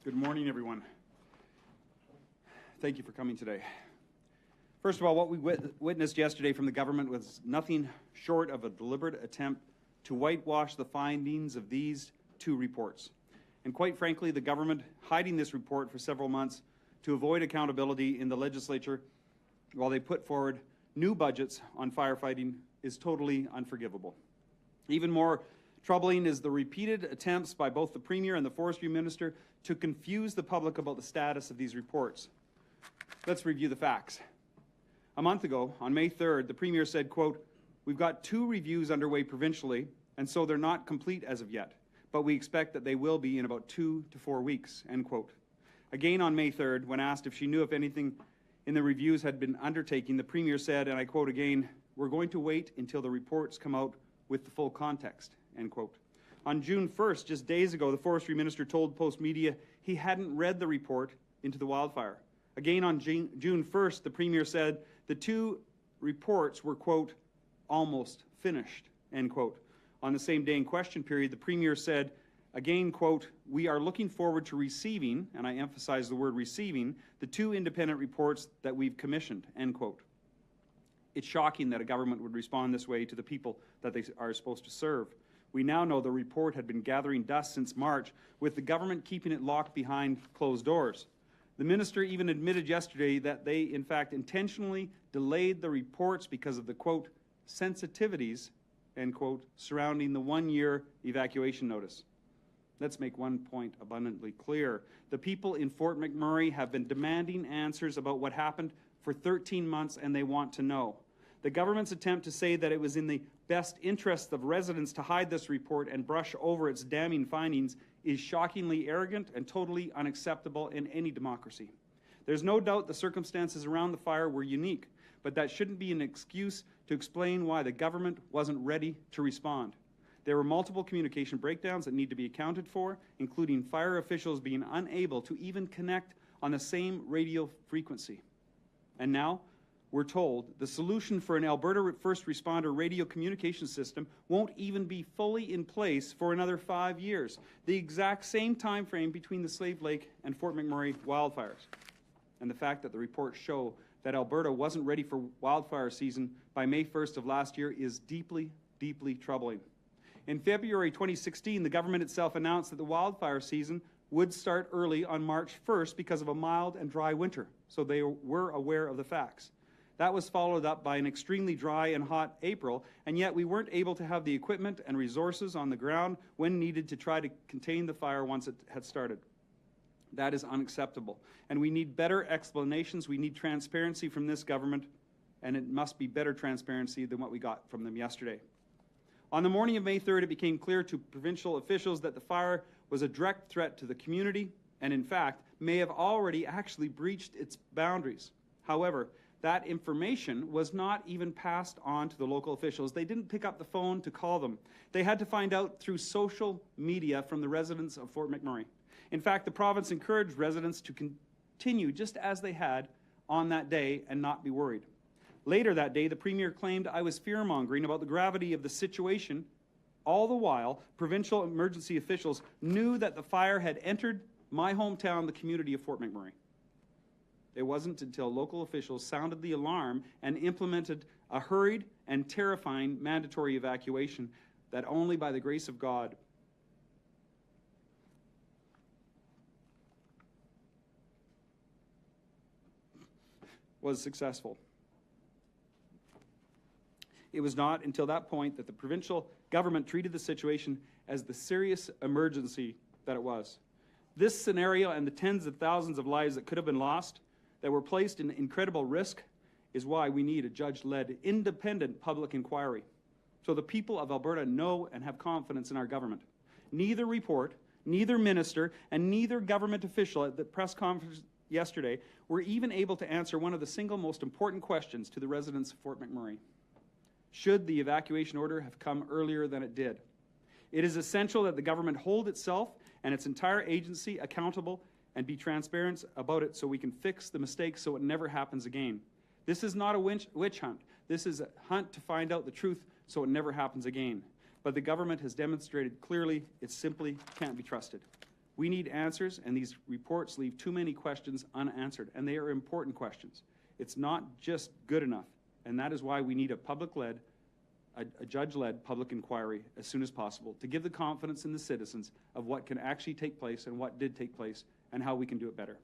Good morning, everyone. Thank you for coming today. First of all, what we witnessed yesterday from the government was nothing short of a deliberate attempt to whitewash the findings of these two reports. And quite frankly, the government hiding this report for several months to avoid accountability in the legislature while they put forward new budgets on firefighting is totally unforgivable. Even more troubling is the repeated attempts by both the Premier and the Forestry Minister to confuse the public about the status of these reports. Let's review the facts. A month ago, on May 3rd, the Premier said, quote, "We've got 2 reviews underway provincially, and so they're not complete as of yet, but we expect that they will be in about 2 to 4 weeks," end quote. Again on May 3rd, when asked if she knew if anything in the reviews had been undertaken, the Premier said, and I quote again, "We're going to wait until the reports come out with the full context," end quote. On June 1st, just days ago, the Forestry Minister told Post Media he hadn't read the report into the wildfire. Again on June 1st, the Premier said the 2 reports were, quote, "almost finished," end quote. On the same day in question period, the Premier said, again, quote, "We are looking forward to receiving," and I emphasize the word receiving, "the 2 independent reports that we've commissioned," end quote. It's shocking that a government would respond this way to the people that they are supposed to serve. We now know the report had been gathering dust since March, with the government keeping it locked behind closed doors. The minister even admitted yesterday that they, in fact, intentionally delayed the reports because of the, quote, "sensitivities," end quote, surrounding the 1-year evacuation notice. Let's make one point abundantly clear. The people in Fort McMurray have been demanding answers about what happened for 13 months, and they want to know. The government's attempt to say that it was in the best interest of residents to hide this report and brush over its damning findings is shockingly arrogant and totally unacceptable in any democracy. There's no doubt the circumstances around the fire were unique, but that shouldn't be an excuse to explain why the government wasn't ready to respond. There were multiple communication breakdowns that need to be accounted for, including fire officials being unable to even connect on the same radio frequency. And now, we're told the solution for an Alberta first responder radio communication system won't even be fully in place for another 5 years, the exact same time frame between the Slave Lake and Fort McMurray wildfires. And the fact that the reports show that Alberta wasn't ready for wildfire season by May 1st of last year is deeply, deeply troubling. In February 2016, the government itself announced that the wildfire season would start early on March 1st because of a mild and dry winter, so they were aware of the facts. That was followed up by an extremely dry and hot April, and yet we weren't able to have the equipment and resources on the ground when needed to try to contain the fire once it had started. That is unacceptable, and we need better explanations. We need transparency from this government, and it must be better transparency than what we got from them yesterday. On the morning of May 3rd, it became clear to provincial officials that the fire was a direct threat to the community, and in fact, may have already actually breached its boundaries. However, that information was not even passed on to the local officials. They didn't pick up the phone to call them. They had to find out through social media from the residents of Fort McMurray. In fact, the province encouraged residents to continue just as they had on that day and not be worried. Later that day, the Premier claimed I was fear-mongering about the gravity of the situation. All the while, provincial emergency officials knew that the fire had entered my hometown, the community of Fort McMurray. It wasn't until local officials sounded the alarm and implemented a hurried and terrifying mandatory evacuation that only by the grace of God was successful. It was not until that point that the provincial government treated the situation as the serious emergency that it was. This scenario and the tens of thousands of lives that could have been lost, that were placed in incredible risk, is why we need a judge-led, independent public inquiry, so the people of Alberta know and have confidence in our government. Neither report, neither minister, and neither government official at the press conference yesterday were even able to answer one of the single most important questions to the residents of Fort McMurray. Should the evacuation order have come earlier than it did? It is essential that the government hold itself and its entire agency accountable and be transparent about it so we can fix the mistakes so it never happens again. This is not a witch hunt. This is a hunt to find out the truth so it never happens again. But the government has demonstrated clearly it simply can't be trusted. We need answers, and these reports leave too many questions unanswered, and they are important questions. It's not just good enough, and that is why we need a public-led, a judge-led public inquiry as soon as possible to give the confidence in the citizens of what can actually take place and what did take place and how we can do it better.